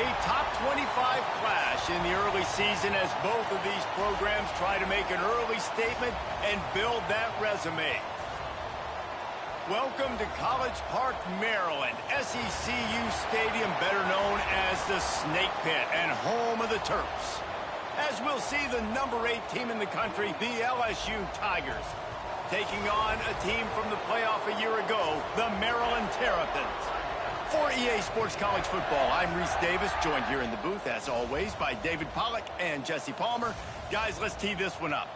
A top 25 clash in the early season as both of these programs try to make an early statement and build that resume. Welcome to College Park, Maryland, SECU Stadium, better known as the Snake Pit and home of the Terps. As we'll see the number 8 team in the country, the LSU Tigers, taking on a team from the playoff a year ago, the Maryland Terrapins. For EA Sports College Football, I'm Reese Davis, joined here in the booth, as always, by David Pollack and Jesse Palmer. Guys, let's tee this one up.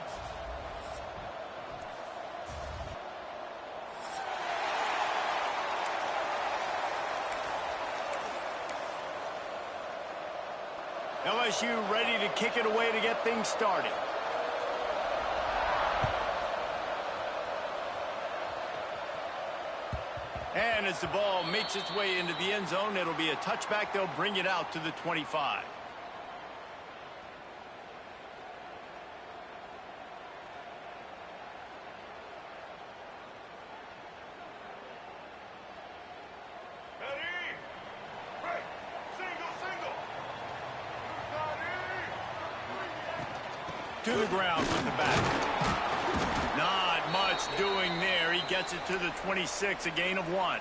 LSU ready to kick it away to get things started. And as the ball makes its way into the end zone, it'll be a touchback. They'll bring it out to the 25. To the ground with the back. Not much doing there. He gets it to the 26, a gain of 1.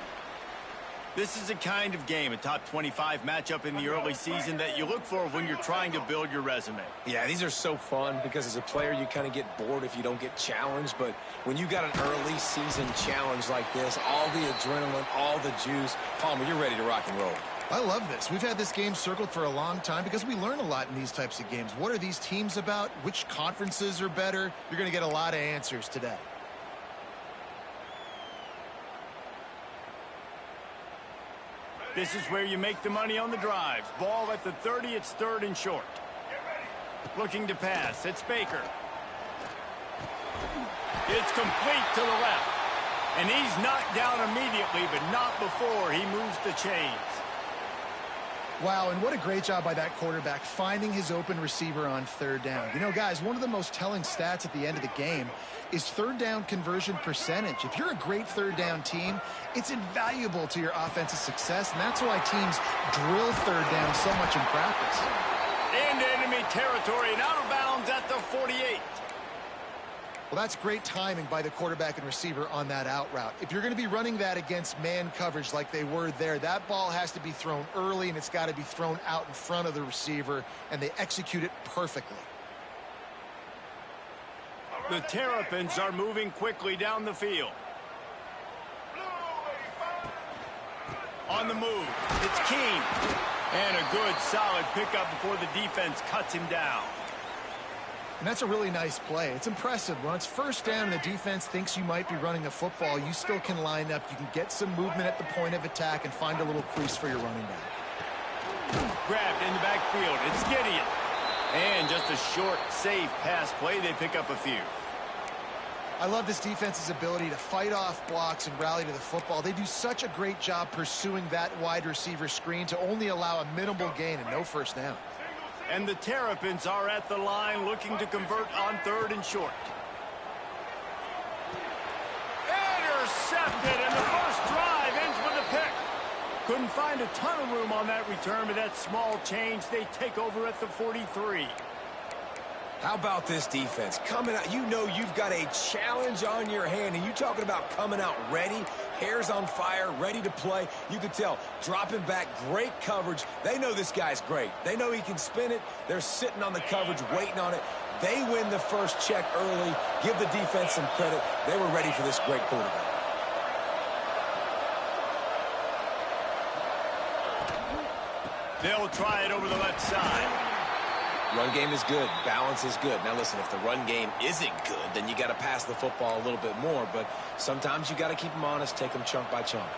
This is the kind of game, a top 25 matchup in the early season, that you look for when you're trying to build your resume. Yeah, these are so fun because as a player, you kind of get bored if you don't get challenged. But when you got an early season challenge like this, all the adrenaline, all the juice, Palmer, you're ready to rock and roll. I love this. We've had this game circled for a long time because we learn a lot in these types of games. What are these teams about? Which conferences are better? You're going to get a lot of answers today. This is where you make the money on the drives. Ball at the 30, it's 3rd and short. Looking to pass, it's Baker. It's complete to the left. And he's knocked down immediately, but not before he moves the chains. Wow, and what a great job by that quarterback finding his open receiver on 3rd down. You know, guys, one of the most telling stats at the end of the game is 3rd down conversion percentage. If you're a great 3rd down team, it's invaluable to your offensive success, and that's why teams drill 3rd down so much in practice. Into enemy territory and out of bounds at the 48. Well, that's great timing by the quarterback and receiver on that out route. If you're going to be running that against man coverage like they were there, that ball has to be thrown early, and it's got to be thrown out in front of the receiver, and they execute it perfectly. The Terrapins are moving quickly down the field. On the move, it's Keene. And a good, solid pickup before the defense cuts him down. And that's a really nice play. It's impressive. When it's 1st down and the defense thinks you might be running the football, you still can line up. You can get some movement at the point of attack and find a little crease for your running back. Grabbed in the backfield. It's Gideon. And just a short, safe pass play. They pick up a few. I love this defense's ability to fight off blocks and rally to the football. They do such a great job pursuing that wide receiver screen to only allow a minimal gain and no 1st down. And the Terrapins are at the line looking to convert on 3rd and short. Intercepted, and the first drive ends with a pick. Couldn't find a ton of room on that return, but that small change, they take over at the 43. How about this defense? Coming out, you know you've got a challenge on your hand, and you talking about coming out ready, hairs on fire, ready to play. You could tell, dropping back, great coverage. They know this guy's great. They know he can spin it. They're sitting on the coverage, waiting on it. They win the first check early. Give the defense some credit. They were ready for this great quarterback. They'll try it over the left side. Run game is good. Balance is good. Now, listen, if the run game isn't good, then you got to pass the football a little bit more. But sometimes you got to keep them honest, take them chunk by chunk.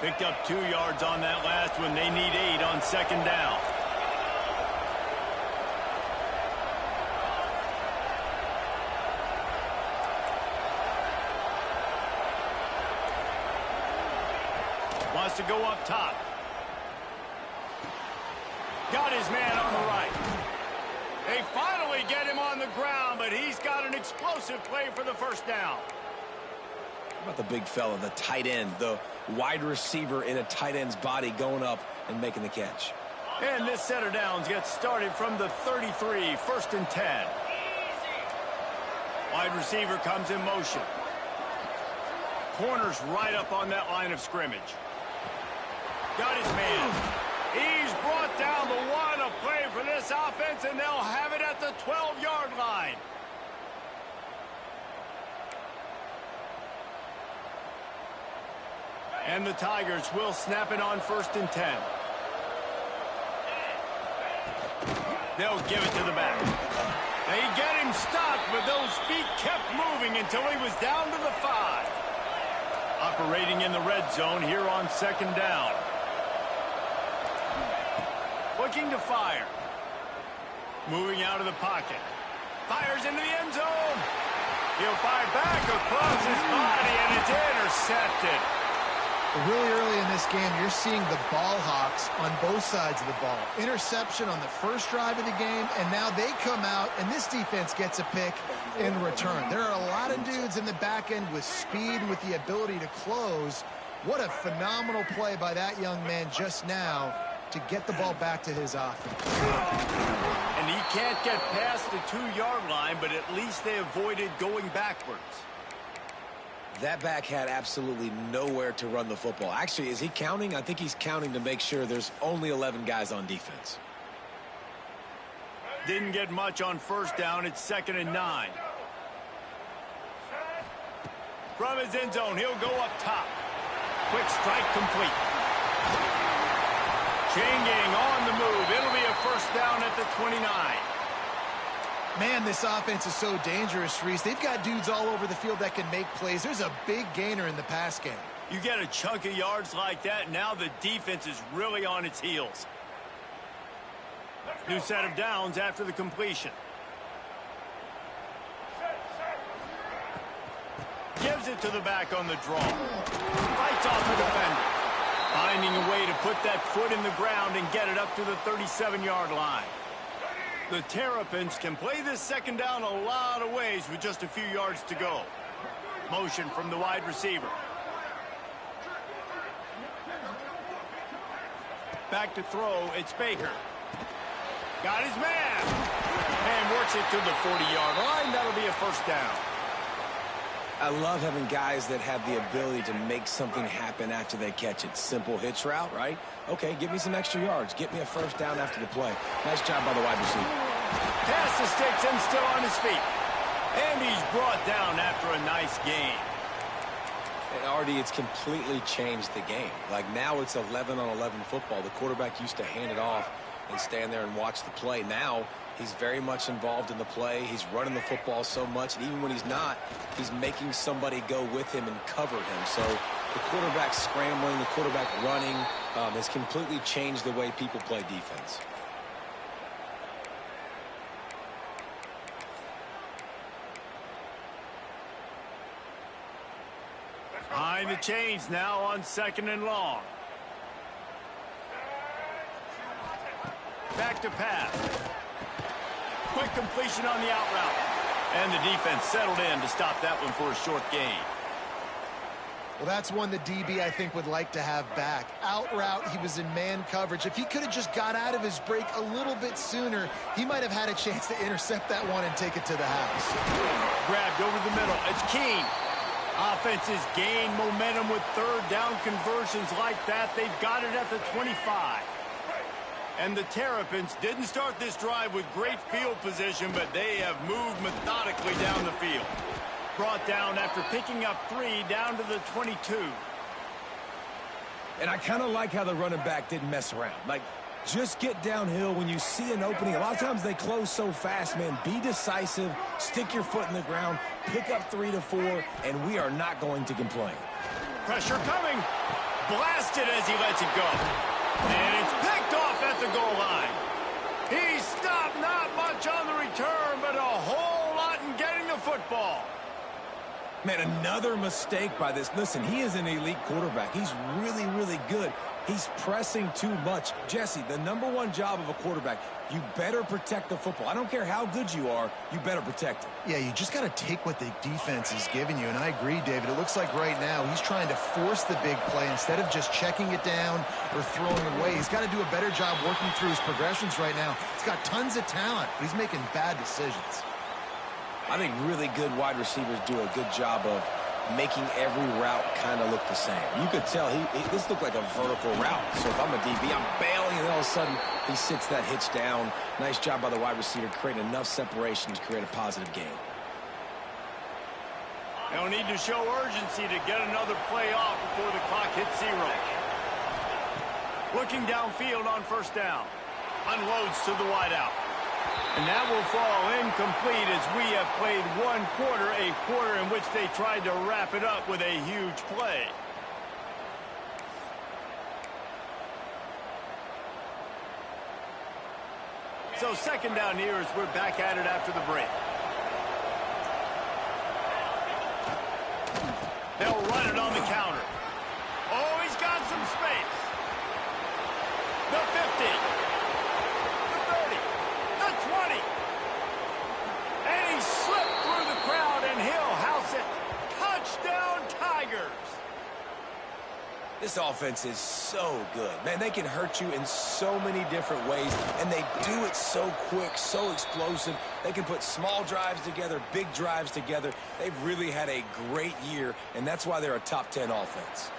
Picked up 2 yards on that last one. They need 8 on 2nd down. Wants to go up top. Got his man on the right. They finally get him on the ground, but he's got an explosive play for the 1st down. How about the big fella, the tight end, the wide receiver in a tight end's body going up and making the catch? And this set of downs gets started from the 33, 1st and 10. Wide receiver comes in motion. Corner's right up on that line of scrimmage. Got his man. He's brought down the one, a play for this offense, and they'll have it at the 12-yard line. And the Tigers will snap it on 1st and 10. They'll give it to the back. They get him stopped, but those feet kept moving until he was down to the 5. Operating in the red zone here on 2nd down. Looking to fire. Moving out of the pocket. Fires into the end zone. He'll fire back across his body, and it's intercepted. Really early in this game, you're seeing the ball hawks on both sides of the ball. Interception on the first drive of the game, and now they come out, and this defense gets a pick in return. There are a lot of dudes in the back end with speed and with the ability to close. What a phenomenal play by that young man just now to get the ball back to his offense. And he can't get past the 2-yard line, but at least they avoided going backwards. That back had absolutely nowhere to run the football. Actually, is he counting? I think he's counting to make sure there's only 11 guys on defense. Didn't get much on 1st down. It's 2nd and 9. From his end zone, he'll go up top. Quick strike complete. Chain gang on the move. It'll be a 1st down at the 29. Man, this offense is so dangerous, Reese. They've got dudes all over the field that can make plays. There's a big gainer in the pass game. You get a chunk of yards like that, now the defense is really on its heels. New set of downs after the completion. Gives it to the back on the draw. Fights off the defender. Finding a way to put that foot in the ground and get it up to the 37-yard line. The Terrapins can play this 2nd down a lot of ways with just a few yards to go. Motion from the wide receiver. Back to throw, it's Baker. Got his man. And works it to the 40-yard line. That'll be a 1st down. I love having guys that have the ability to make something happen after they catch it. Simple hitch route, right? Okay, give me some extra yards. Get me a 1st down after the play. Nice job by the wide receiver. Pass the sticks and still on his feet. And he's brought down after a nice gain. And Artie, it's completely changed the game. Like now it's 11-on-11 football. The quarterback used to hand it off and stand there and watch the play. Now he's very much involved in the play. He's running the football so much, and even when he's not, he's making somebody go with him and cover him. So the quarterback scrambling, the quarterback running has completely changed the way people play defense. Behind the chains now on 2nd and long. Back to pass. Quick completion on the out route. And the defense settled in to stop that one for a short gain. Well, that's one the DB, I think, would like to have back. Out route, he was in man coverage. If he could have just got out of his break a little bit sooner, he might have had a chance to intercept that one and take it to the house. Grabbed over the middle. It's Keene. Offenses gain momentum with 3rd down conversions like that. They've got it at the 25. And the Terrapins didn't start this drive with great field position, but they have moved methodically down the field. Brought down after picking up 3 down to the 22. And I kind of like how the running back didn't mess around. Like, just get downhill when you see an opening. A lot of times they close so fast, man. Be decisive, stick your foot in the ground, pick up 3 to 4, and we are not going to complain. Pressure coming. Blasted as he lets it go. And it's picked off at the goal line. He stopped, not much on the return, but a whole lot in getting the football. Man, another mistake by this. Listen, he is an elite quarterback. He's really, really good. He's pressing too much. Jesse, the #1 job of a quarterback, you better protect the football. I don't care how good you are, you better protect it. Yeah, you just got to take what the defense is giving you, and I agree, David. It looks like right now he's trying to force the big play instead of just checking it down or throwing it away. He's got to do a better job working through his progressions right now. He's got tons of talent, but he's making bad decisions. I think really good wide receivers do a good job of making every route kind of look the same. You could tell this looked like a vertical route. So if I'm a DB, I'm bailing, and all of a sudden he sits that hitch down. Nice job by the wide receiver creating enough separation to create a positive gain. They'll need to show urgency to get another play off before the clock hits 0. Looking downfield on first down. Unloads to the wideout. And that will fall incomplete as we have played one quarter, a quarter in which they tried to wrap it up with a huge play. So second down here as we're back at it after the break. They'll run it on the counter. Oh, he's got some space. The 50. The 30. The 20. And he slipped through the crowd, and he'll house it. Touchdown, Tigers. This offense is so good. Man, they can hurt you in so many different ways, and they do it so quick, so explosive. They can put small drives together, big drives together. They've really had a great year, and that's why they're a top 10 offense.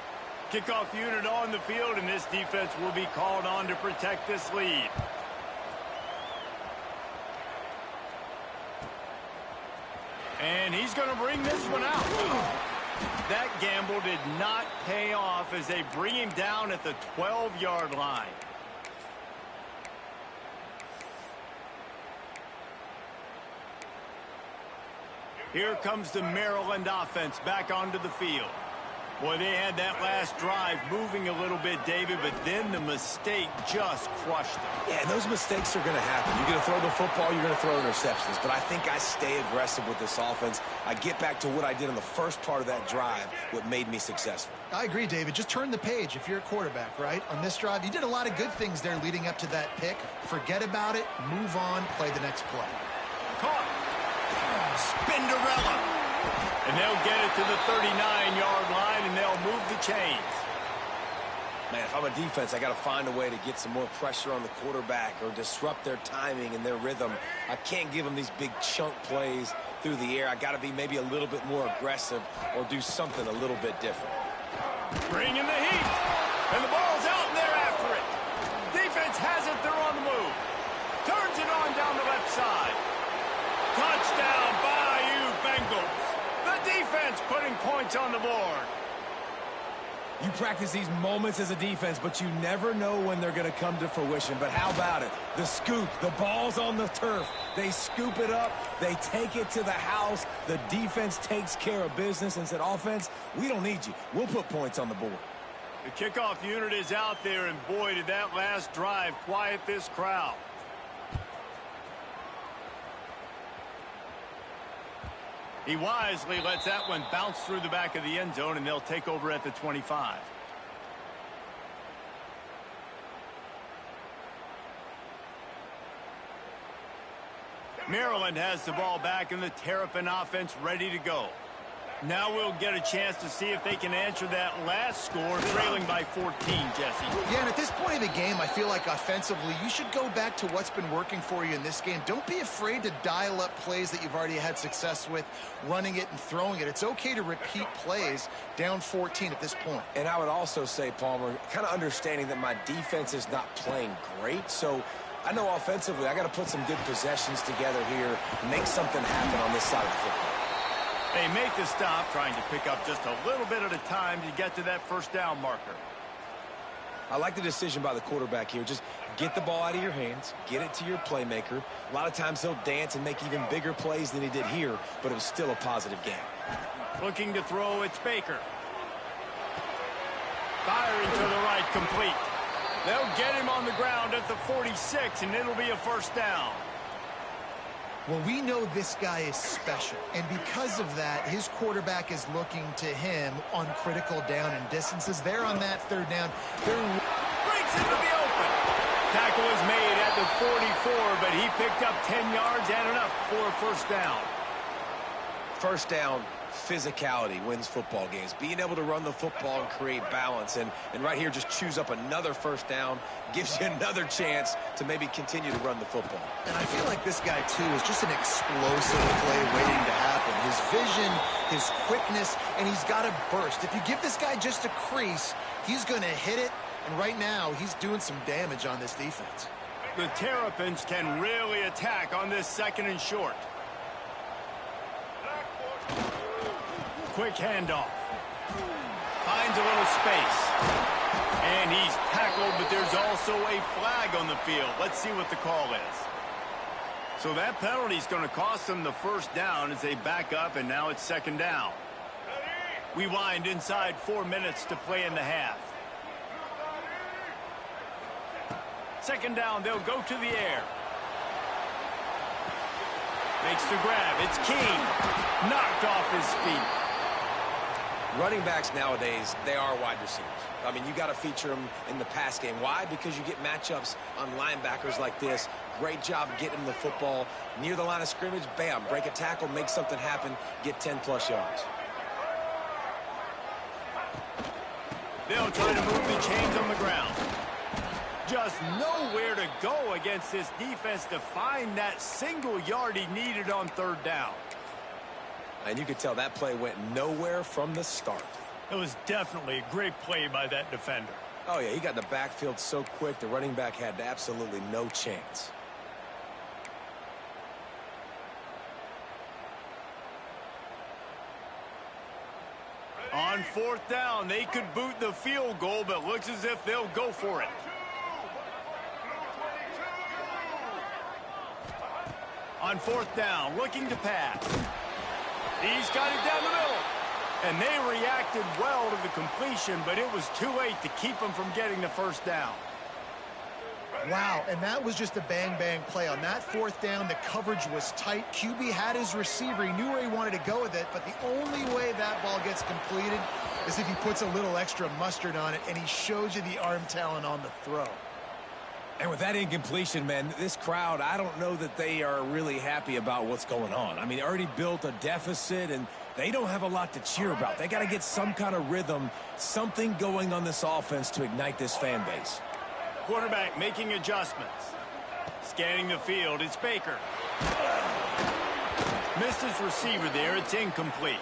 Kickoff unit on the field, and this defense will be called on to protect this lead. And he's going to bring this one out. That gamble did not pay off as they bring him down at the 12-yard line. Here comes the Maryland offense back onto the field. Boy, they had that last drive moving a little bit, David, but then the mistake just crushed them. Yeah, and those mistakes are going to happen. You're going to throw the football, you're going to throw interceptions. But I think I stay aggressive with this offense. I get back to what I did in the first part of that drive, what made me successful. I agree, David. Just turn the page if you're a quarterback, right? On this drive, you did a lot of good things there leading up to that pick. Forget about it, move on, play the next play. Caught. Spinderella. And they'll get it to the 39-yard line, and they'll move the chains. Man, if I'm a defense, I got to find a way to get some more pressure on the quarterback or disrupt their timing and their rhythm. I can't give them these big chunk plays through the air. I got to be maybe a little bit more aggressive or do something a little bit different. Bring in the heat. And the ball's out, and they're after it. Defense has it. They're on the move. Turns it on down the left side. Touchdown, Bayou Bengals. The defense putting points on the board. You practice these moments as a defense, but you never know when they're going to come to fruition. But how about it? The scoop, the ball's on the turf. They scoop it up. They take it to the house. The defense takes care of business and said, offense, we don't need you. We'll put points on the board. The kickoff unit is out there, and boy, did that last drive quiet this crowd. He wisely lets that one bounce through the back of the end zone, and they'll take over at the 25. Maryland has the ball back, and the Terrapin offense ready to go. Now we'll get a chance to see if they can answer that last score, trailing by 14, Jesse. Yeah, and at this point of the game, I feel like offensively, you should go back to what's been working for you in this game. Don't be afraid to dial up plays that you've already had success with, running it and throwing it. It's okay to repeat plays down 14 at this point. And I would also say, Palmer, kind of understanding that my defense is not playing great, so I know offensively I got to put some good possessions together here, make something happen on this side of the football. They make the stop, trying to pick up just a little bit at a time to get to that first down marker. I like the decision by the quarterback here. Just get the ball out of your hands, get it to your playmaker. A lot of times he'll dance and make even bigger plays than he did here, but it was still a positive game. Looking to throw, it's Baker. Firing to the right, complete. They'll get him on the ground at the 46, and it'll be a first down. Well, we know this guy is special, and because of that, his quarterback is looking to him on critical down and distances. There on that third down, they're gets into the open. Tackle is made at the 44, but he picked up 10 yards and enough for a first down. First down, physicality wins football games. Being able to run the football and create balance. And right here, just choose up another first down, gives you another chance to maybe continue to run the football. And I feel like this guy, too, is just an explosive play waiting to happen. His vision, his quickness, and he's got a burst. If you give this guy just a crease, he's going to hit it. And right now, he's doing some damage on this defense. The Terrapins can really attack on this second and short. Quick handoff. Finds a little space. And he's tackled, but there's also a flag on the field. Let's see what the call is. So that penalty is going to cost them the first down as they back up, and now it's second down. We wind inside 4 minutes to play in the half. Second down, they'll go to the air. Makes the grab. It's King. Knocked off his feet. Running backs nowadays, they are wide receivers. I mean, you got to feature them in the pass game. Why? Because you get matchups on linebackers like this. Great job getting the football near the line of scrimmage. Bam, break a tackle, make something happen, get 10-plus yards. They'll try to move the chains on the ground. Just nowhere to go against this defense to find that single yard he needed on third down. And you could tell that play went nowhere from the start. It was definitely a great play by that defender. Oh, yeah, he got in the backfield so quick, the running back had absolutely no chance. On fourth down, they could boot the field goal, but looks as if they'll go for it. On fourth down, looking to pass. He's got it down the middle. And they reacted well to the completion, but it was too late to keep him from getting the first down. Wow, and that was just a bang-bang play. On that fourth down, the coverage was tight. QB had his receiver. He knew where he wanted to go with it, but the only way that ball gets completed is if he puts a little extra mustard on it, and he shows you the arm talent on the throw. And with that incompletion, man, this crowd, I don't know that they are really happy about what's going on. I mean, they already built a deficit, and they don't have a lot to cheer about. They got to get some kind of rhythm, something going on this offense to ignite this fan base. Quarterback making adjustments. Scanning the field, it's Baker. Missed his receiver there, it's incomplete.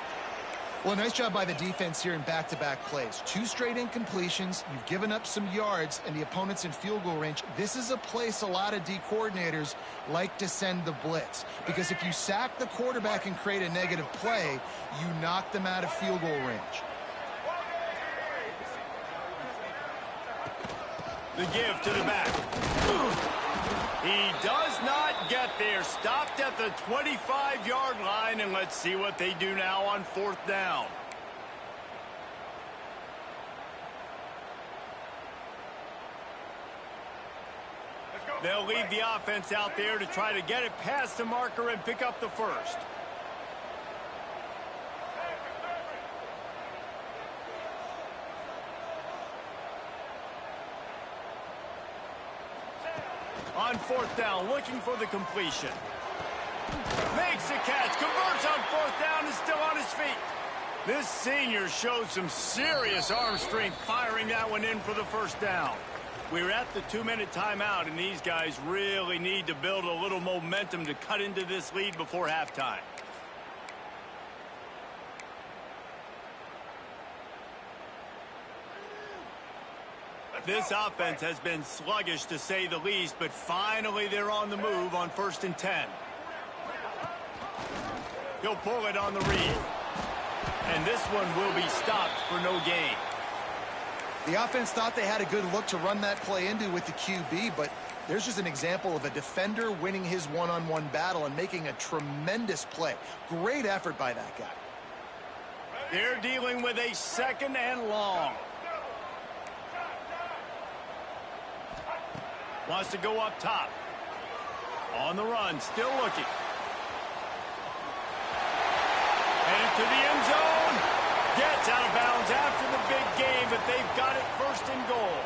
Well, nice job by the defense here in back-to-back plays. 2 straight incompletions, you've given up some yards, and the opponent's in field goal range. This is a place a lot of D coordinators like to send the blitz, because if you sack the quarterback and create a negative play, you knock them out of field goal range. The give to the back. He does not get there. Stopped at the 25-yard line, and let's see what they do now on fourth down. They'll leave the offense out there to try to get it past the marker and pick up the first. On fourth down, looking for the completion. Makes the catch, converts on fourth down, is still on his feet. This senior shows some serious arm strength firing that one in for the first down. We're at the 2-minute timeout, and these guys really need to build a little momentum to cut into this lead before halftime. This offense has been sluggish, to say the least, but finally they're on the move on 1st and 10. He'll pull it on the read. And this one will be stopped for no gain. The offense thought they had a good look to run that play into with the QB, but there's just an example of a defender winning his one-on-one battle and making a tremendous play. Great effort by that guy. They're dealing with a 2nd and long. Wants to go up top. On the run, still looking. Headed to the end zone. Gets out of bounds after the big game, but they've got it 1st and goal.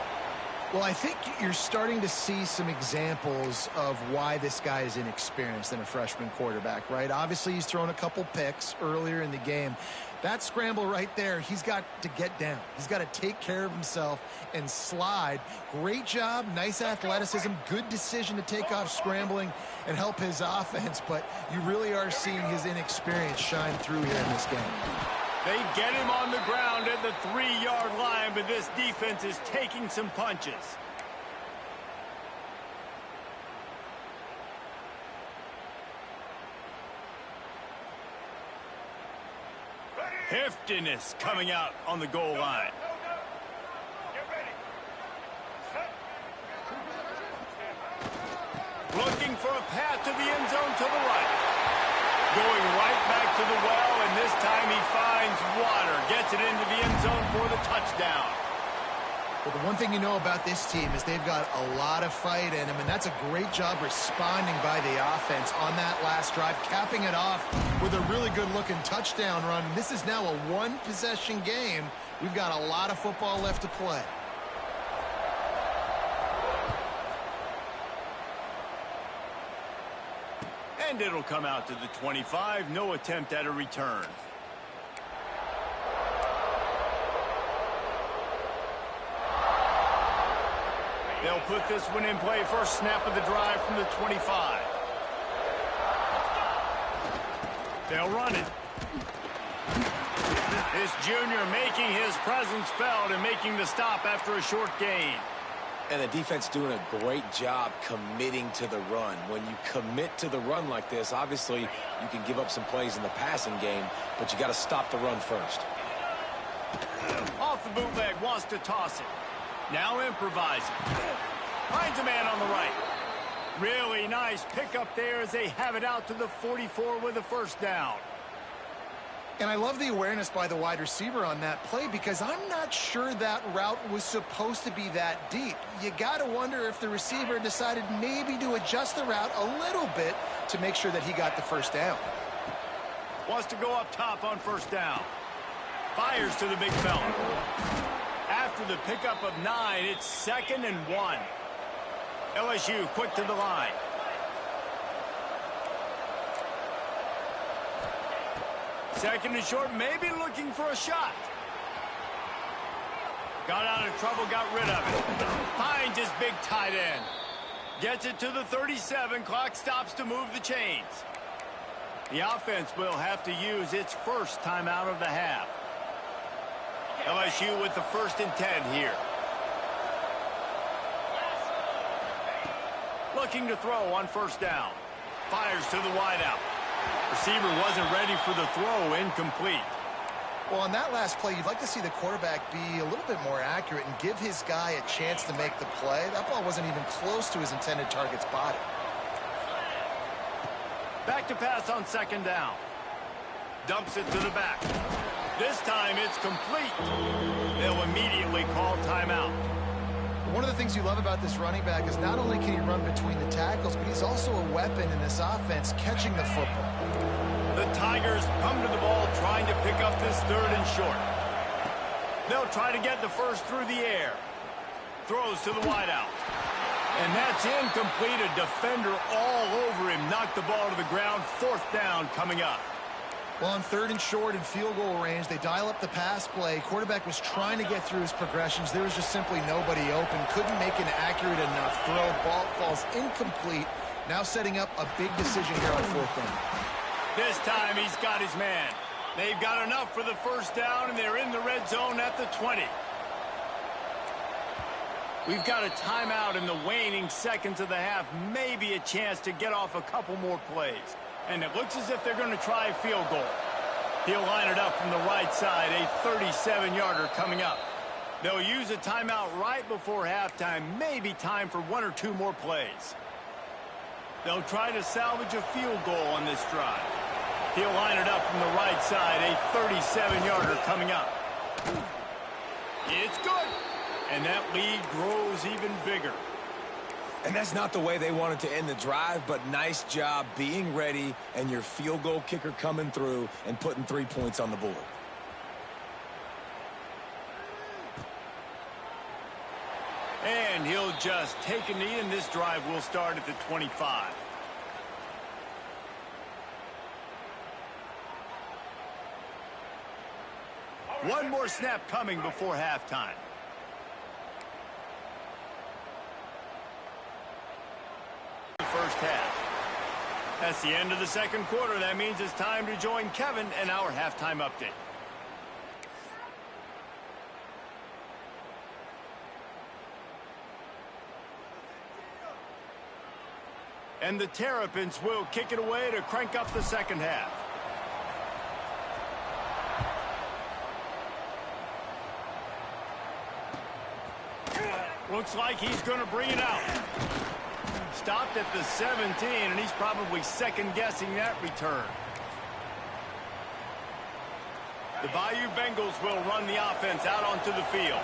Well, I think you're starting to see some examples of why this guy is inexperienced in a freshman quarterback, right? Obviously, he's thrown a couple picks earlier in the game. That scramble right there, he's got to get down. He's got to take care of himself and slide. Great job, nice athleticism, good decision to take off scrambling and help his offense, but you really are seeing his inexperience shine through here in this game. They get him on the ground at the 3-yard line, but this defense is taking some punches. Heftiness coming out on the goal line. Looking for a path to the end zone to the right. Going right back to the well, and this time he finds water. Gets it into the end zone for the touchdown. Well, the one thing you know about this team is they've got a lot of fight in them, and that's a great job responding by the offense on that last drive, capping it off with a really good-looking touchdown run. This is now a one-possession game. We've got a lot of football left to play. And it'll come out to the 25. No attempt at a return. They'll put this one in play. First snap of the drive from the 25. They'll run it. This junior making his presence felt and making the stop after a short gain. And the defense doing a great job committing to the run. When you commit to the run like this, obviously you can give up some plays in the passing game, but you got to stop the run first. Off the bootleg, wants to toss it. Now improvising. Finds a man on the right. Really nice pickup there as they have it out to the 44 with a first down. And I love the awareness by the wide receiver on that play because I'm not sure that route was supposed to be that deep. You got to wonder if the receiver decided maybe to adjust the route a little bit to make sure that he got the first down. Wants to go up top on first down. Fires to the big fella. After the pickup of 9, it's 2nd and 1. LSU quick to the line. Second and short, maybe looking for a shot. Got out of trouble, got rid of it. Finds his big tight end. Gets it to the 37. Clock stops to move the chains. The offense will have to use its first timeout of the half. LSU with the 1st and 10 here. Looking to throw on first down. Fires to the wideout. Receiver wasn't ready for the throw, incomplete. Well, on that last play, you'd like to see the quarterback be a little bit more accurate and give his guy a chance to make the play. That ball wasn't even close to his intended target's body. Back to pass on 2nd down. Dumps it to the back. This time it's complete. They'll immediately call timeout. One of the things you love about this running back is not only can he run between the tackles, but he's also a weapon in this offense catching the football. The Tigers come to the ball trying to pick up this 3rd and short. They'll try to get the first through the air. Throws to the wideout. And that's incomplete. A defender all over him. Knocked the ball to the ground. 4th down coming up. Well, on 3rd and short and field goal range, they dial up the pass play. Quarterback was trying to get through his progressions. There was just simply nobody open. Couldn't make an accurate enough throw. Ball falls incomplete. Now setting up a big decision here on 4th down. This time he's got his man. They've got enough for the first down, and they're in the red zone at the 20. We've got a timeout in the waning seconds of the half. Maybe a chance to get off a couple more plays. And it looks as if they're going to try a field goal. He'll line it up from the right side, a 37-yarder coming up. They'll use a timeout right before halftime, maybe time for 1 or 2 more plays. They'll try to salvage a field goal on this drive. He'll line it up from the right side, a 37-yarder coming up. It's good. And that lead grows even bigger. And that's not the way they wanted to end the drive, but nice job being ready and your field goal kicker coming through and putting 3 points on the board. And And he'll just take a knee, and this drive will start at the 25. One more snap coming before halftime. First half. That's the end of the second quarter. That means it's time to join Kevin in our halftime update. And the Terrapins will kick it away to crank up the second half. Looks like he's going to bring it out. Stopped at the 17, and he's probably second-guessing that return. The Bayou Bengals will run the offense out onto the field.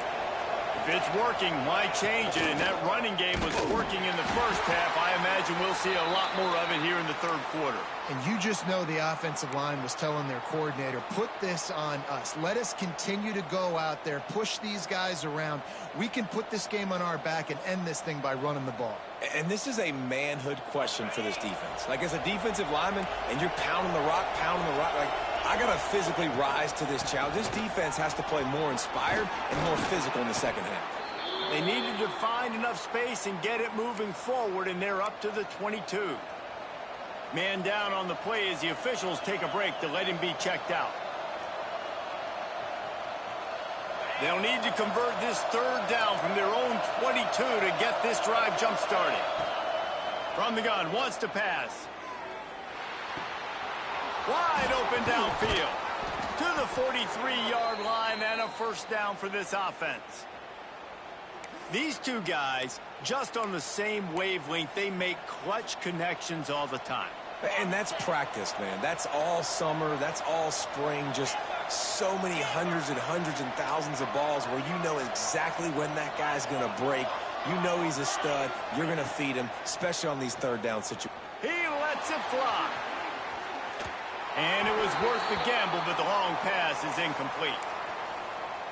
If it's working, why change it? And that running game was working in the first half. I imagine we'll see a lot more of it here in the third quarter. And you just know the offensive line was telling their coordinator, put this on us. Let us continue to go out there, push these guys around. We can put this game on our back and end this thing by running the ball. And this is a manhood question for this defense. Like, as a defensive lineman, and you're pounding the rock, like, I got to physically rise to this challenge. This defense has to play more inspired and more physical in the second half. They needed to find enough space and get it moving forward, and they're up to the 22. Man down on the play as the officials take a break to let him be checked out. They'll need to convert this third down from their own 22 to get this drive jump-started. From the gun, wants to pass. Wide open downfield. To the 43-yard line and a first down for this offense. These two guys, just on the same wavelength, they make clutch connections all the time. And that's practice, man. That's all summer. That's all spring. Just so many hundreds and thousands of balls where you know exactly when that guy's going to break. You know he's a stud. You're going to feed him, especially on these third down situations. He lets it fly. And it was worth the gamble, but the long pass is incomplete.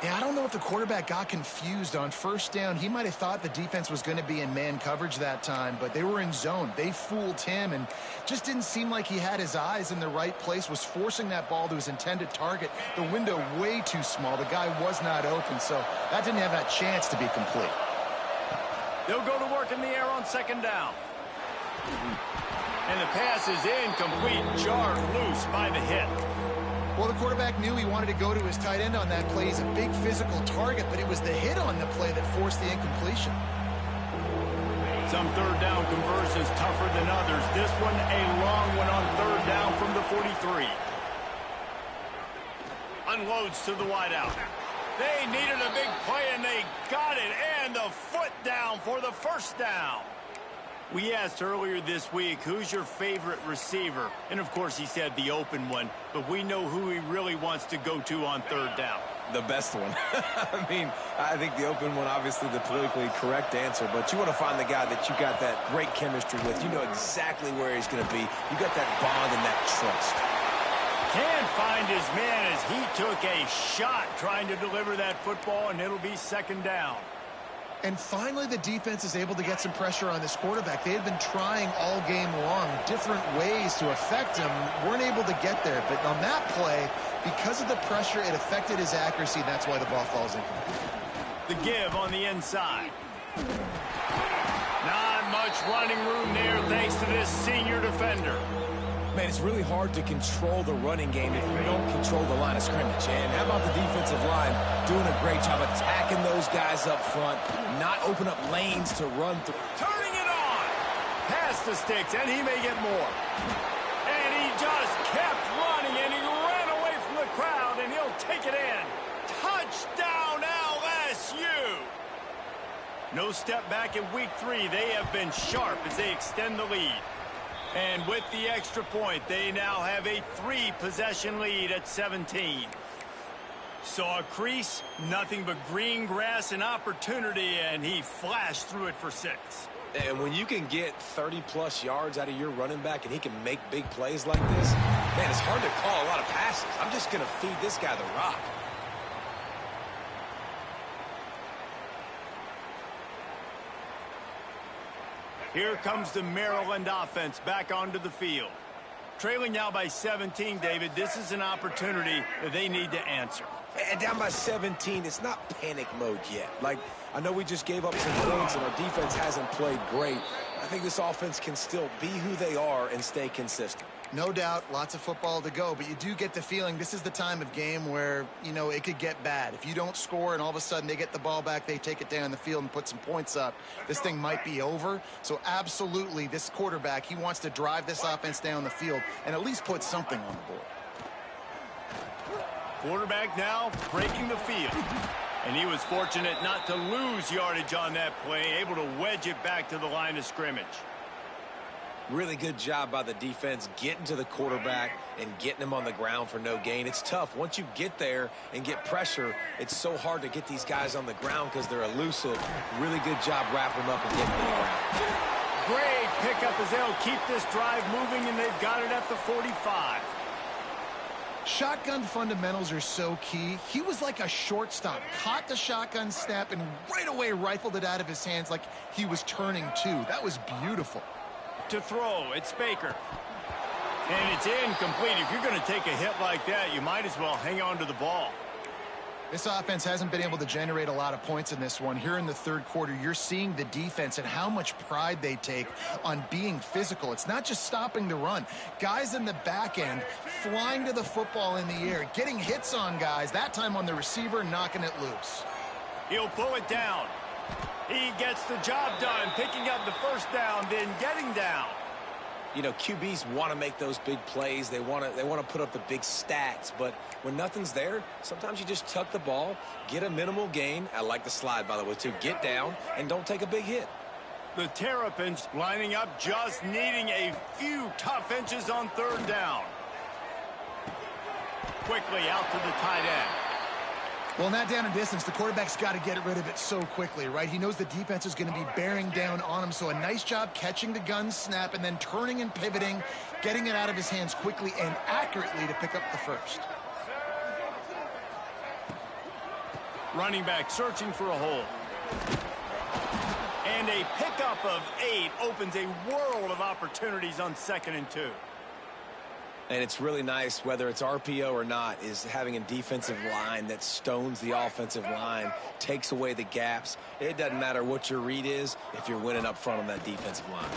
Yeah, I don't know if the quarterback got confused on first down. He might have thought the defense was going to be in man coverage that time, but they were in zone. They fooled him and just didn't seem like he had his eyes in the right place, was forcing that ball to his intended target. The window way too small. The guy was not open, so that didn't have that chance to be complete. They'll go to work in the air on second down. And the pass is incomplete, jarred loose by the hit. Well, the quarterback knew he wanted to go to his tight end on that play. He's a big physical target, but it was the hit on the play that forced the incompletion. Some third down conversions tougher than others. This one a long one on third down from the 43. Unloads to the wideout. They needed a big play, and they got it. And the foot down for the first down. We asked earlier this week, who's your favorite receiver? And, of course, he said the open one. But we know who he really wants to go to on third down. The best one. I mean, I think the open one, obviously the politically correct answer. But you want to find the guy that you got that great chemistry with. You know exactly where he's going to be. You got that bond and that trust. Can't find his man as he took a shot trying to deliver that football, and it'll be second down. And finally, the defense is able to get some pressure on this quarterback. They had been trying all game long, different ways to affect him, weren't able to get there. But on that play, because of the pressure, it affected his accuracy, and that's why the ball falls incomplete. The give on the inside. Not much running room there thanks to this senior defender. Man, it's really hard to control the running game if you don't control the line of scrimmage. And how about the defensive line doing a great job attacking those guys up front, not open up lanes to run through. Turning it on. Past the sticks, and he may get more. And he just kept running, and he ran away from the crowd, and he'll take it in. Touchdown, LSU. No step back in week 3. They have been sharp as they extend the lead. And with the extra point, they now have a 3-possession lead at 17. Saw a crease, nothing but green grass and opportunity, and he flashed through it for 6. And when you can get 30-plus yards out of your running back and he can make big plays like this, man, it's hard to call a lot of passes. I'm just going to feed this guy the rock. Here comes the Maryland offense back onto the field. Trailing now by 17, David, this is an opportunity that they need to answer. And down by 17, it's not panic mode yet. Like, I know we just gave up some points and our defense hasn't played great. I think this offense can still be who they are and stay consistent. No doubt, lots of football to go, but you do get the feeling this is the time of game where, you know, it could get bad. If you don't score and all of a sudden they get the ball back, they take it down the field and put some points up, this thing might be over. So absolutely, this quarterback, he wants to drive this offense down the field and at least put something on the board. Quarterback now breaking the field. And he was fortunate not to lose yardage on that play, able to wedge it back to the line of scrimmage. Really good job by the defense getting to the quarterback and getting him on the ground for no gain. It's tough. Once you get there and get pressure, it's so hard to get these guys on the ground because they're elusive. Really good job wrapping them up and getting to the ground. Great pickup as they'll keep this drive moving, and they've got it at the 45. Shotgun fundamentals are so key. He was like a shortstop, caught the shotgun snap and right away rifled it out of his hands like he was turning two. That was beautiful. To throw, it's Baker. And it's incomplete. If you're going to take a hit like that, you might as well hang on to the ball. This offense hasn't been able to generate a lot of points in this one. Here in the third quarter, you're seeing the defense and how much pride they take on being physical. It's not just stopping the run. Guys in the back end flying to the football in the air, getting hits on guys, that time on the receiver, knocking it loose. He'll pull it down. He gets the job done, picking up the first down, then getting down. You know, QBs want to make those big plays. They want to put up the big stats. But when nothing's there, sometimes you just tuck the ball, get a minimal gain. I like the slide, by the way, too. Get down and don't take a big hit. The Terrapins lining up, just needing a few tough inches on third down. Quickly out to the tight end. Well, in that down and distance, the quarterback's got to get rid of it so quickly, right? He knows the defense is going to be bearing down on him, so a nice job catching the gun snap and then turning and pivoting, getting it out of his hands quickly and accurately to pick up the first. Running back searching for a hole. And a pickup of 8 opens a world of opportunities on 2nd and 2. And it's really nice, whether it's RPO or not, is having a defensive line that stones the offensive line, takes away the gaps. It doesn't matter what your read is if you're winning up front on that defensive line.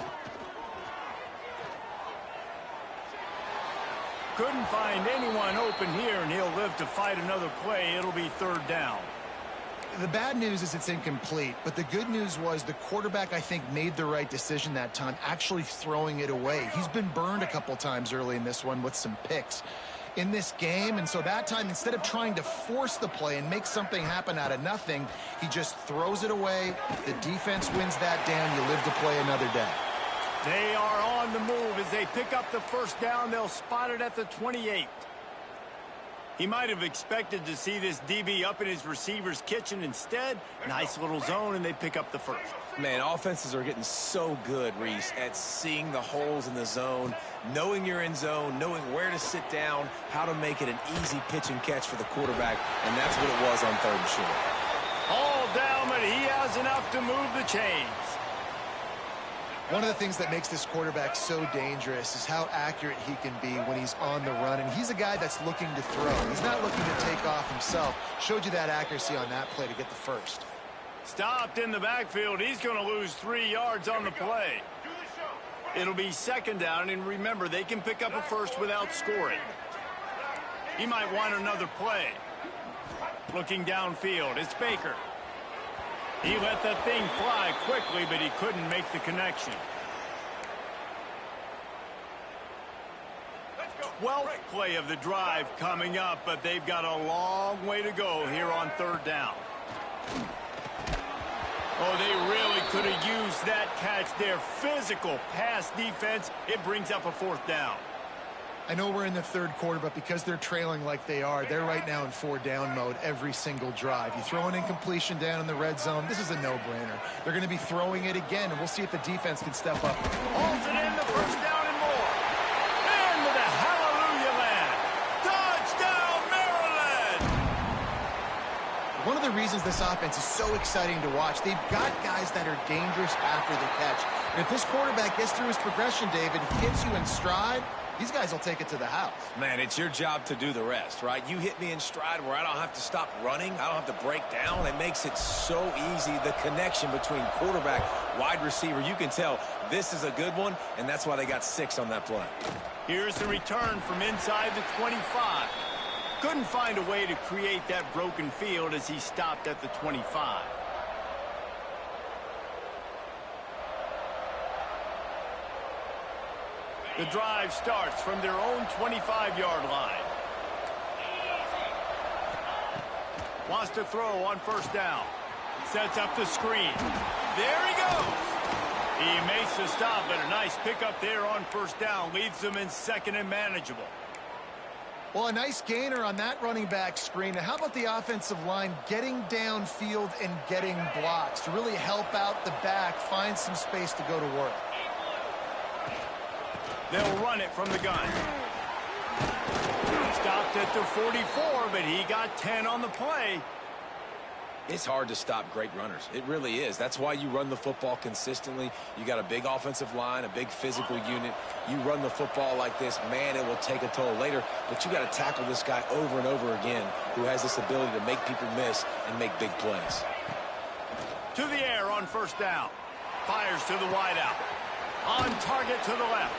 Couldn't find anyone open here, and he'll live to fight another play. It'll be third down. The bad news is it's incomplete, but the good news was the quarterback, I think, made the right decision that time, actually throwing it away. He's been burned a couple times early in this one with some picks in this game, and so that time, instead of trying to force the play and make something happen out of nothing, he just throws it away. The defense wins that down. You live to play another day. They are on the move as they pick up the first down. They'll spot it at the 28. He might have expected to see this DB up in his receiver's kitchen. Instead, nice little zone, and they pick up the first. Man, offenses are getting so good, Reese, at seeing the holes in the zone, knowing you're in zone, knowing where to sit down, how to make it an easy pitch and catch for the quarterback, and that's what it was on 3rd and short. All down, but he has enough to move the chains. One of the things that makes this quarterback so dangerous is how accurate he can be when he's on the run. And he's a guy that's looking to throw. He's not looking to take off himself. Showed you that accuracy on that play to get the first. Stopped in the backfield. He's going to lose 3 yards on the play. It'll be 2nd down, and remember, they can pick up a first without scoring. He might want another play. Looking downfield, it's Baker. He let that thing fly quickly, but he couldn't make the connection. 12th play of the drive coming up, but they've got a long way to go here on 3rd down. Oh, they really could have used that catch there. Physical pass defense. It brings up a 4th down. I know we're in the 3rd quarter, but because they're trailing like they are, they're right now in 4-down mode every single drive. You throw an incompletion down in the red zone, this is a no-brainer. They're going to be throwing it again, and we'll see if the defense can step up. Holds it in, the first down and more. Into the hallelujah land. Touchdown, Maryland! One of the reasons this offense is so exciting to watch. They've got guys that are dangerous after the catch. And if this quarterback gets through his progression, David, hits you in stride, these guys will take it to the house. Man, it's your job to do the rest, right? You hit me in stride where I don't have to stop running. I don't have to break down. It makes it so easy, the connection between quarterback, wide receiver. You can tell this is a good one, and that's why they got 6 on that play. Here's the return from inside the 25. Couldn't find a way to create that broken field as he stopped at the 25. The drive starts from their own 25-yard line. Wants to throw on first down. Sets up the screen. There he goes. He makes the stop, but a nice pickup there on first down. Leaves them in second and manageable. Well, a nice gainer on that running back screen. Now, how about the offensive line getting downfield and getting blocks to really help out the back, find some space to go to work? They'll run it from the gun. Stopped at the 44, but he got 10 on the play. It's hard to stop great runners. It really is. That's why you run the football consistently. You got a big offensive line, a big physical unit. You run the football like this, man, it will take a toll later. But you got to tackle this guy over and over again who has this ability to make people miss and make big plays. To the air on first down. Fires to the wideout. On target to the left.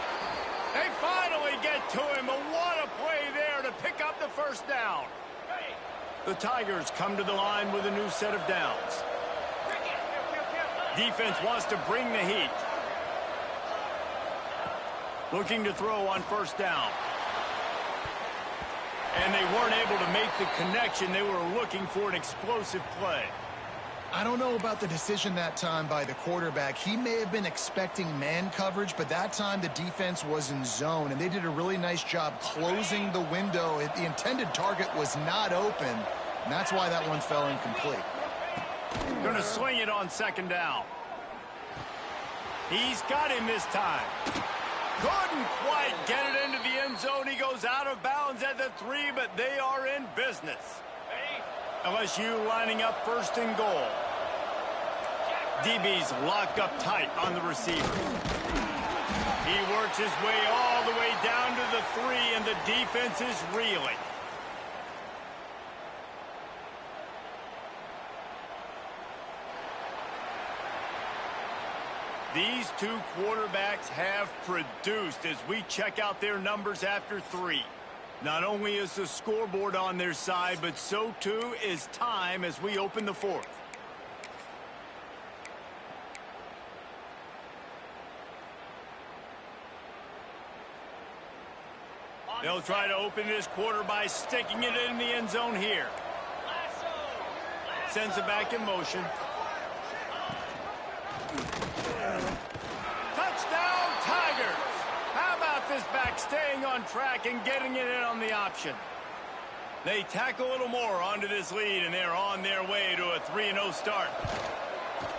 They finally get to him, but what a play there to pick up the first down. The Tigers come to the line with a new set of downs. Defense wants to bring the heat. Looking to throw on first down. And they weren't able to make the connection. They were looking for an explosive play. I don't know about the decision that time by the quarterback. He may have been expecting man coverage, but that time the defense was in zone, and they did a really nice job closing the window. The intended target was not open, and that's why that one fell incomplete. Going to sling it on second down. He's got him this time. Couldn't quite get it into the end zone. He goes out of bounds at the 3, but they are in business. LSU lining up first and goal. DB's locked up tight on the receiver. He works his way all the way down to the 3, and the defense is reeling. These two quarterbacks have produced as we check out their numbers after 3. Not only is the scoreboard on their side, but so too is time as we open the 4th. They'll try to open this quarter by sticking it in the end zone here. Sends it back in motion. Touchdown, Tigers! How about this back staying on track and getting it in on the option? They tack a little more onto this lead, and they're on their way to a 3-0 start.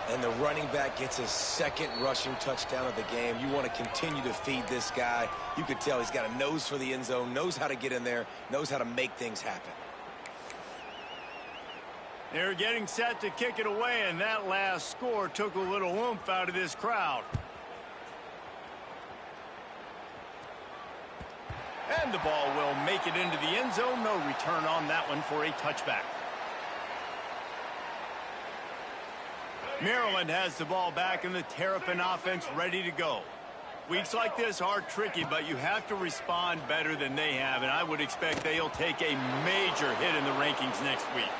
And the running back gets his 2nd rushing touchdown of the game. You want to continue to feed this guy. You could tell he's got a nose for the end zone, knows how to get in there, knows how to make things happen. They're getting set to kick it away, and that last score took a little oomph out of this crowd. And the ball will make it into the end zone. No return on that one for a touchback. Maryland has the ball back, and the Terrapin offense ready to go. Weeks like this are tricky, but you have to respond better than they have, and I would expect they'll take a major hit in the rankings next week.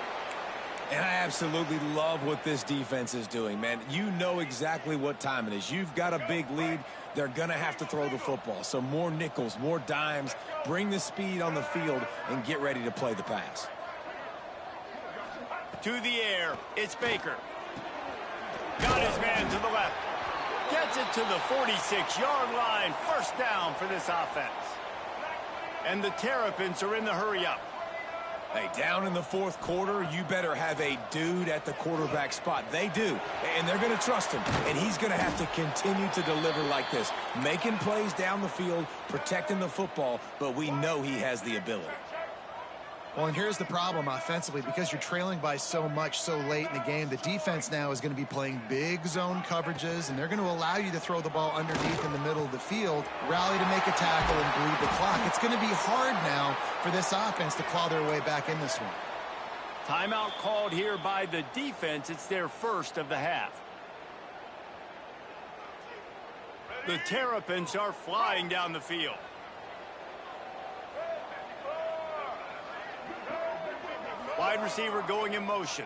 And I absolutely love what this defense is doing, man. You know exactly what time it is. You've got a big lead. They're going to have to throw the football. So more nickels, more dimes, bring the speed on the field, and get ready to play the pass. To the air, it's Baker. Got his man to the left. Gets it to the 46-yard line. First down for this offense. And the Terrapins are in the hurry-up. Hey, down in the 4th quarter, you better have a dude at the quarterback spot. They do, and they're going to trust him. And he's going to have to continue to deliver like this, making plays down the field, protecting the football, but we know he has the ability. Well, and here's the problem offensively. Because you're trailing by so much so late in the game, the defense now is going to be playing big zone coverages, and they're going to allow you to throw the ball underneath in the middle of the field, rally to make a tackle, and bleed the clock. It's going to be hard now for this offense to claw their way back in this one. Timeout called here by the defense. It's their first of the half. The Terrapins are flying down the field. Wide receiver going in motion.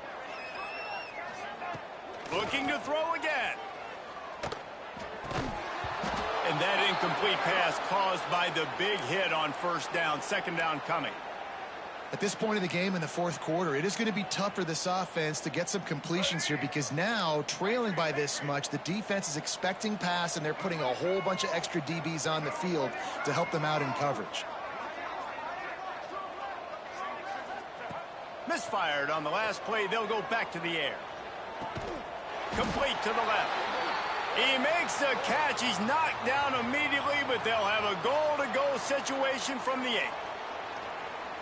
Looking to throw again. And that incomplete pass caused by the big hit on first down. Second down coming. At this point of the game in the fourth quarter, it is going to be tough for this offense to get some completions here because now, trailing by this much, the defense is expecting pass, and they're putting a whole bunch of extra DBs on the field to help them out in coverage. Misfired on the last play. They'll go back to the air. Complete to the left. He makes the catch. He's knocked down immediately, but they'll have a goal-to-go situation from the 8.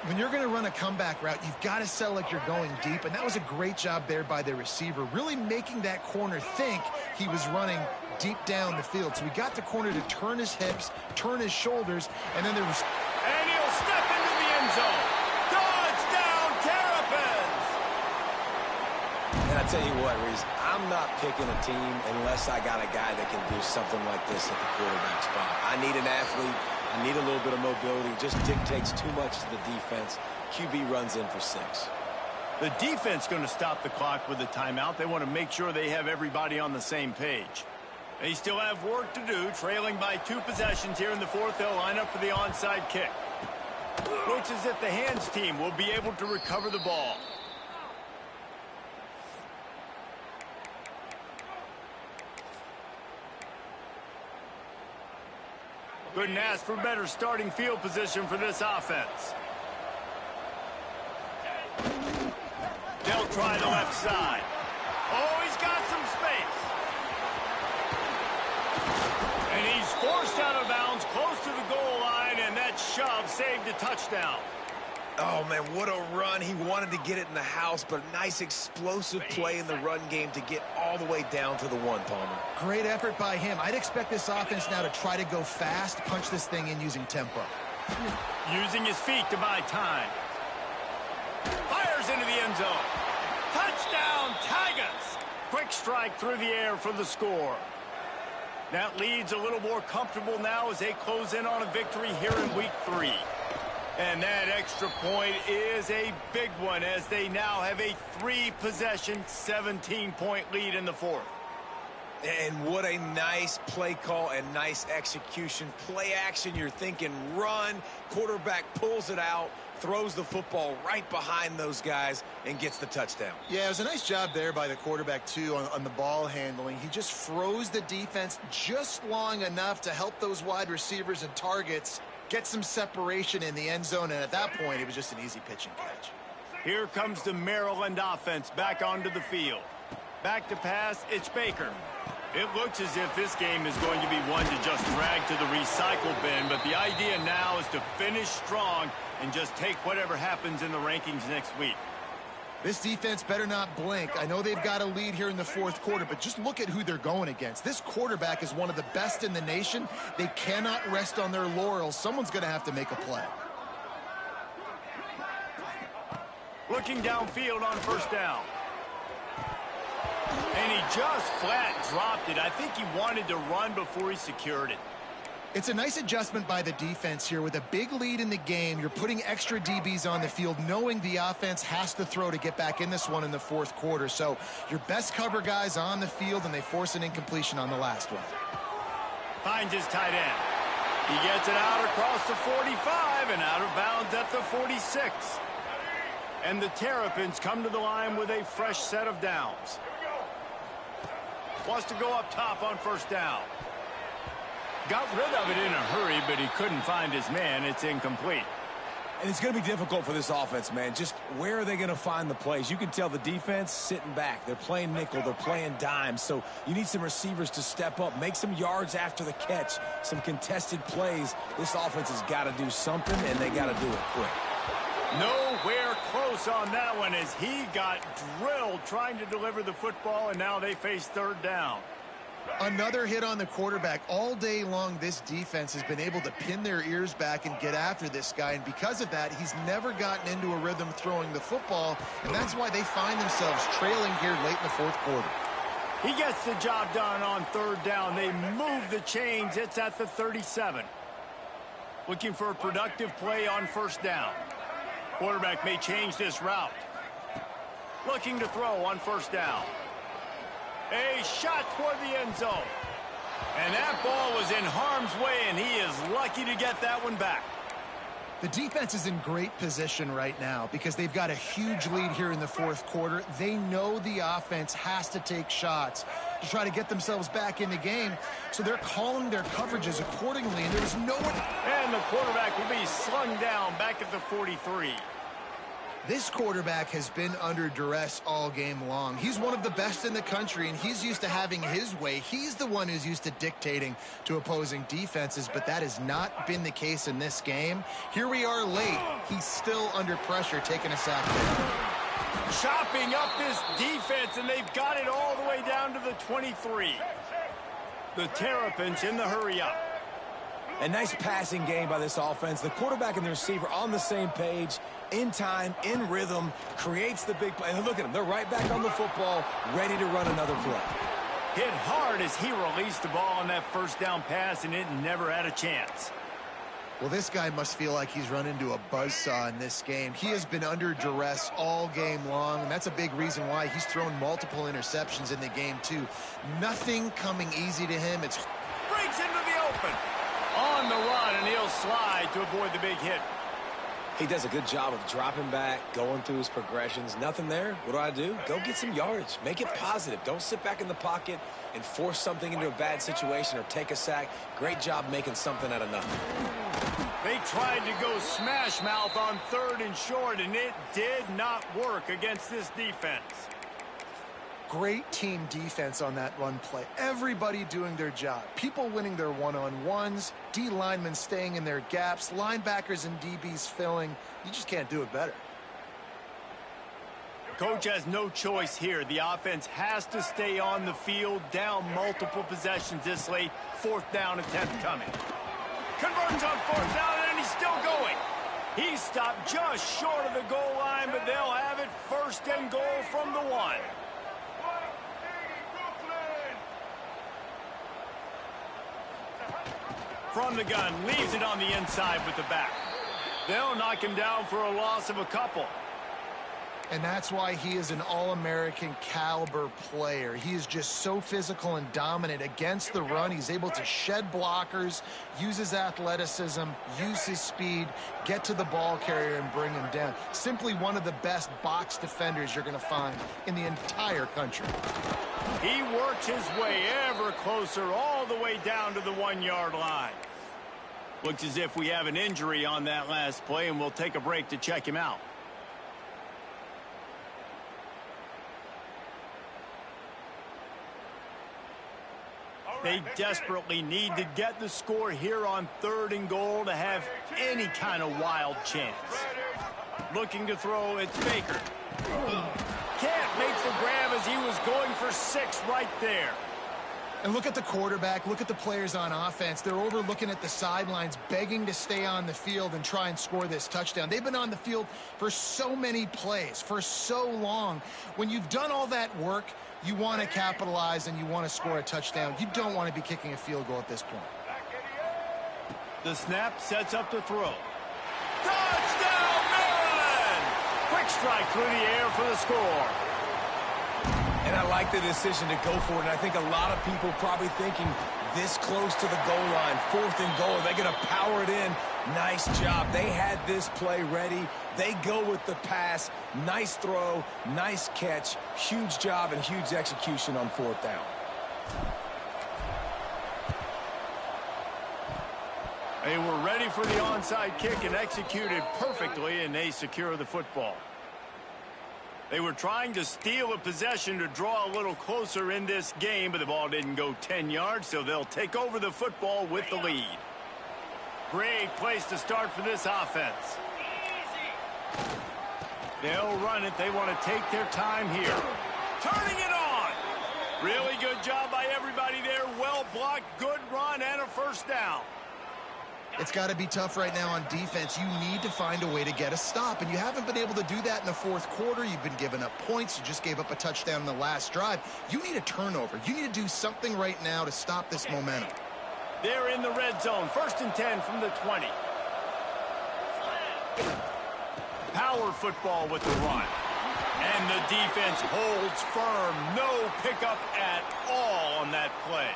When you're going to run a comeback route, you've got to sell like you're going deep, and that was a great job there by the receiver, really making that corner think he was running deep down the field. So we got the corner to turn his hips, turn his shoulders, and then there was... And he'll step into the end zone. Touchdown, Terrapins! And I tell you what, Reese, I'm not picking a team unless I got a guy that can do something like this at the quarterback spot. I need an athlete. I need a little bit of mobility. Just dictates too much to the defense. QB runs in for 6. The defense going to stop the clock with a timeout. They want to make sure they have everybody on the same page. They still have work to do, trailing by 2 possessions here in the fourth. They'll line up for the onside kick. Looks as if the hands team will be able to recover the ball. Couldn't ask for better starting field position for this offense. They'll try the left side. Oh, he's got some space. And he's forced out of bounds close to the goal line, and that shove saved a touchdown. Oh, man, what a run. He wanted to get it in the house, but a nice explosive play in the run game to get all the way down to the 1, Palmer. Great effort by him. I'd expect this offense now to try to go fast, punch this thing in using tempo. Using his feet to buy time. Fires into the end zone. Touchdown, Tigers! Quick strike through the air for the score. That lead's a little more comfortable now as they close in on a victory here in week 3. And that extra point is a big one as they now have a 3-possession, 17-point lead in the fourth. And what a nice play call and nice execution. Play action, you're thinking run. Quarterback pulls it out, throws the football right behind those guys, and gets the touchdown. Yeah, it was a nice job there by the quarterback, too, on the ball handling. He just froze the defense just long enough to help those wide receivers and targets get some separation in the end zone, and at that point, it was just an easy pitch and catch. Here comes the Maryland offense back onto the field. Back to pass, it's Baker. It looks as if this game is going to be one to just drag to the recycle bin, but the idea now is to finish strong and just take whatever happens in the rankings next week. This defense better not blink. I know they've got a lead here in the fourth quarter, but just look at who they're going against. This quarterback is one of the best in the nation. They cannot rest on their laurels. Someone's going to have to make a play. Looking downfield on first down. And he just flat dropped it. I think he wanted to run before he secured it. It's a nice adjustment by the defense here. With a big lead in the game, you're putting extra DBs on the field, knowing the offense has to throw to get back in this one in the fourth quarter. So your best cover guys on the field, and they force an incompletion on the last one. Finds his tight end. He gets it out across the 45 and out of bounds at the 46. And the Terrapins come to the line with a fresh set of downs. Wants to go up top on first down. Got rid of it in a hurry, but he couldn't find his man. It's incomplete. And it's going to be difficult for this offense, man. Just where are they going to find the plays? You can tell the defense sitting back. They're playing nickel. They're playing dime. So you need some receivers to step up, make some yards after the catch, some contested plays. This offense has got to do something, and they got to do it quick. Nowhere close on that one as he got drilled trying to deliver the football, and now they face third down. Another hit on the quarterback. All day long, this defense has been able to pin their ears back and get after this guy, and because of that, he's never gotten into a rhythm throwing the football, and that's why they find themselves trailing here late in the fourth quarter. He gets the job done on third down. They move the chains. It's at the 37. Looking for a productive play on first down. Quarterback may change this route. Looking to throw on first down. A shot toward the end zone. And that ball was in harm's way, and he is lucky to get that one back. The defense is in great position right now because they've got a huge lead here in the fourth quarter. They know the offense has to take shots to try to get themselves back in the game, so they're calling their coverages accordingly, and there's no one. And the quarterback will be slung down back at the 43. This quarterback has been under duress all game long. He's one of the best in the country, and he's used to having his way. He's the one who's used to dictating to opposing defenses, but that has not been the case in this game. Here we are late. He's still under pressure, taking a sack. Chopping up this defense, and they've got it all the way down to the 23. The Terrapins in the hurry up. A nice passing game by this offense. The quarterback and the receiver on the same page, in time, in rhythm, creates the big play. And look at them. They're right back on the football, ready to run another play. Hit hard as he released the ball on that first down pass, and it never had a chance. Well, this guy must feel like he's run into a buzzsaw in this game. He has been under duress all game long, and that's a big reason why he's thrown multiple interceptions in the game, too. Nothing coming easy to him. It's breaks into the open. On the run, and he'll slide to avoid the big hit. He does a good job of dropping back, going through his progressions. Nothing there. What do? Go get some yardage. Make it positive. Don't sit back in the pocket and force something into a bad situation or take a sack. Great job making something out of nothing. They tried to go smash mouth on third and short, and it did not work against this defense. Great team defense on that run play. Everybody doing their job. People winning their one-on-ones, D linemen staying in their gaps, linebackers and DBs filling. You just can't do it better. Coach has no choice here. The offense has to stay on the field, down multiple possessions this late. Fourth down attempt coming. Converts on fourth down, and he's still going. He stopped just short of the goal line, but they'll have it first and goal from the 1. From the gun, leaves it on the inside with the back. They'll knock him down for a loss of a couple. And that's why he is an All-American caliber player. He is just so physical and dominant against the run. He's able to shed blockers, use his athleticism, use his speed, get to the ball carrier and bring him down. Simply one of the best box defenders you're going to find in the entire country. He works his way ever closer all the way down to the 1-yard line. Looks as if we have an injury on that last play, and we'll take a break to check him out. They desperately need to get the score here on third and goal to have any kind of wild chance. Looking to throw, it's Baker. Can't make the grab as he was going for 6 right there. And look at the quarterback, look at the players on offense. They're over looking at the sidelines, begging to stay on the field and try and score this touchdown. They've been on the field for so many plays, for so long. When you've done all that work, you want to capitalize and you want to score a touchdown. You don't want to be kicking a field goal at this point. The snap sets up the throw. Touchdown, Maryland! Quick strike through the air for the score. And I like the decision to go for it. And I think a lot of people probably thinking this close to the goal line, 4th and goal, they're going to power it in. Nice job. They had this play ready. They go with the pass. Nice throw, nice catch. Huge job and huge execution on 4th down. They were ready for the onside kick and executed perfectly, and they secure the football. They were trying to steal a possession to draw a little closer in this game, but the ball didn't go 10 yards, so they'll take over the football with the lead. Great place to start for this offense. They'll run it. They want to take their time here. Turning it on. Really good job by everybody there. Well blocked, good run, and a first down. It's got to be tough right now on defense. You need to find a way to get a stop, and you haven't been able to do that in the fourth quarter. You've been giving up points. You just gave up a touchdown in the last drive. You need a turnover. You need to do something right now to stop this momentum. They're in the red zone. 1st and 10 from the 20. Power football with the run. And the defense holds firm. No pickup at all on that play.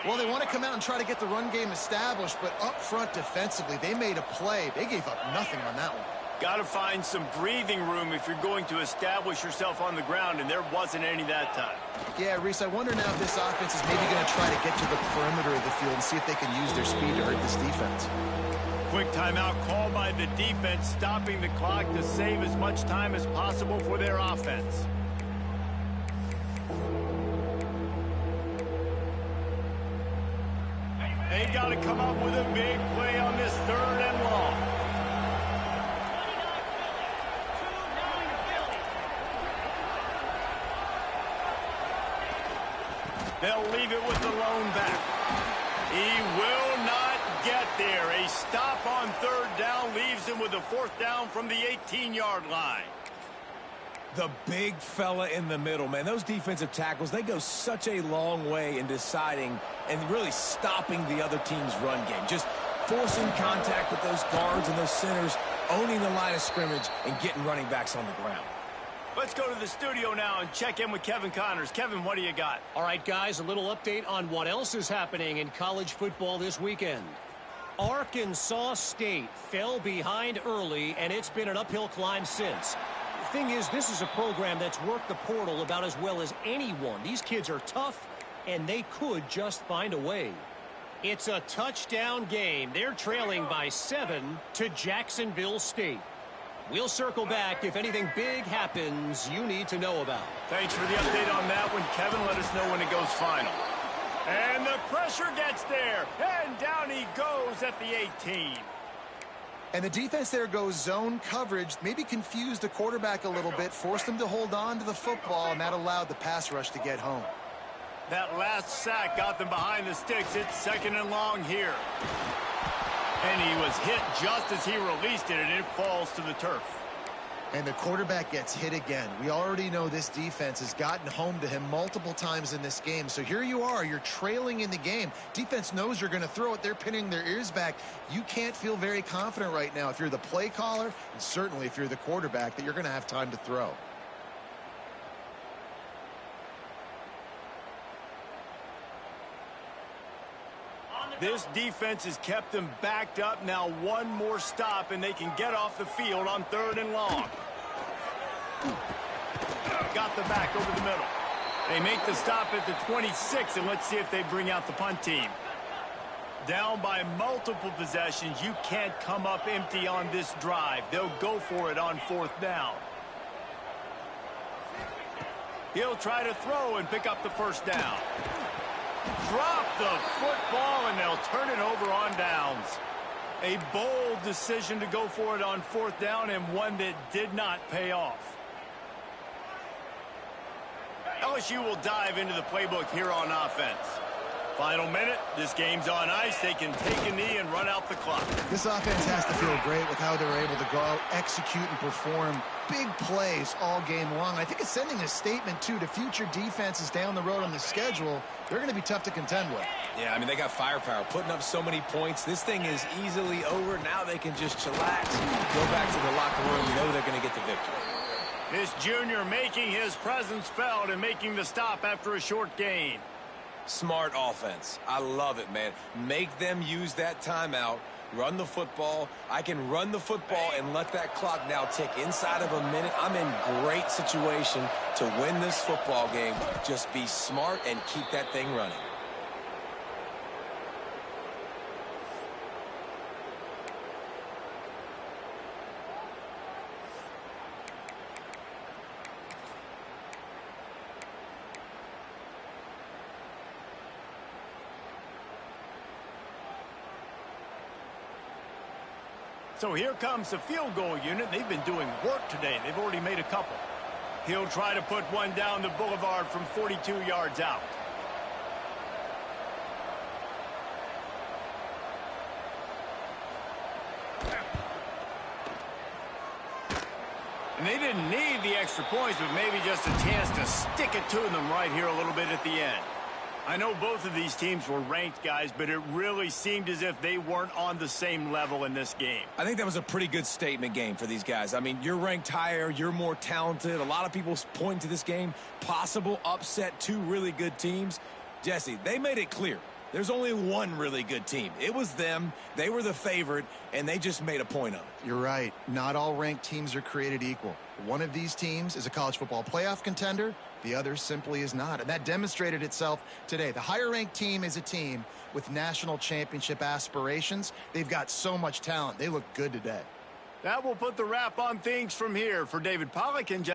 Well, they want to come out and try to get the run game established, but up front defensively, they made a play. They gave up nothing on that one. Got to find some breathing room if you're going to establish yourself on the ground, and there wasn't any that time. Yeah, Reese, I wonder now if this offense is maybe going to try to get to the perimeter of the field and see if they can use their speed to hurt this defense. Quick timeout called by the defense, stopping the clock to save as much time as possible for their offense. They got to come up with a big play on this 3rd and long. They'll leave it with the lone back. He will not get there. A stop on 3rd down leaves him with a 4th down from the 18-yard line. The big fella in the middle, man. Those defensive tackles, they go such a long way in deciding and really stopping the other team's run game. Just forcing contact with those guards and those centers, owning the line of scrimmage, and getting running backs on the ground. Let's go to the studio now and check in with Kevin Connors. Kevin, what do you got? All right, guys, a little update on what else is happening in college football this weekend. Arkansas State fell behind early, and it's been an uphill climb since. The thing is, this is a program that's worked the portal about as well as anyone. These kids are tough, and they could just find a way. It's a touchdown game. They're trailing by 7 to Jacksonville State. We'll circle back if anything big happens you need to know about. Thanks for the update on that one, Kevin. Let us know when it goes final. And the pressure gets there, and down he goes at the 18. And the defense there goes zone coverage, maybe confused the quarterback a little bit, forced him to hold on to the football, and that allowed the pass rush to get home. That last sack got them behind the sticks. It's 2nd and long here. And he was hit just as he released it, and it falls to the turf. And the quarterback gets hit again. We already know this defense has gotten home to him multiple times in this game. So here you are, you're trailing in the game. Defense knows you're going to throw it. They're pinning their ears back. You can't feel very confident right now if you're the play caller, and certainly if you're the quarterback, that you're going to have time to throw. This defense has kept them backed up. Now one more stop, and they can get off the field on 3rd and long. Got the back over the middle. They make the stop at the 26, and let's see if they bring out the punt team. Down by multiple possessions, you can't come up empty on this drive. They'll go for it on 4th down. He'll try to throw and pick up the 1st down. Drop the football, and they'll turn it over on downs. A bold decision to go for it on 4th down, and one that did not pay off. LSU will dive into the playbook here on offense. Final minute, this game's on ice. They can take a knee and run out the clock. This offense has to feel great with how they were able to go out, execute, and perform big plays all game long. I think it's sending a statement, too, to future defenses down the road on the schedule. They're going to be tough to contend with. Yeah, I mean, they got firepower, putting up so many points. This thing is easily over. Now they can just chillax, go back to the locker room, know they're going to get the victory. This junior making his presence felt and making the stop after a short gain. Smart offense. I love it, man. Make them use that timeout. Run the football. I can run the football and let that clock now tick inside of a minute. I'm in great situation to win this football game. Just be smart and keep that thing running. So here comes the field goal unit. They've been doing work today. They've already made a couple. He'll try to put one down the boulevard from 42 yards out. And they didn't need the extra points, but maybe just a chance to stick it to them right here a little bit at the end. I know both of these teams were ranked, guys, but it really seemed as if they weren't on the same level in this game. I think that was a pretty good statement game for these guys. I mean, you're ranked higher, you're more talented. A lot of people point to this game, possible upset, two really good teams. Jesse, they made it clear. There's only one really good team. It was them. They were the favorite, and they just made a point of it. You're right. Not all ranked teams are created equal. One of these teams is a college football playoff contender. The other simply is not. And that demonstrated itself today. The higher-ranked team is a team with national championship aspirations. They've got so much talent. They look good today. That will put the wrap on things from here. For David Pollack and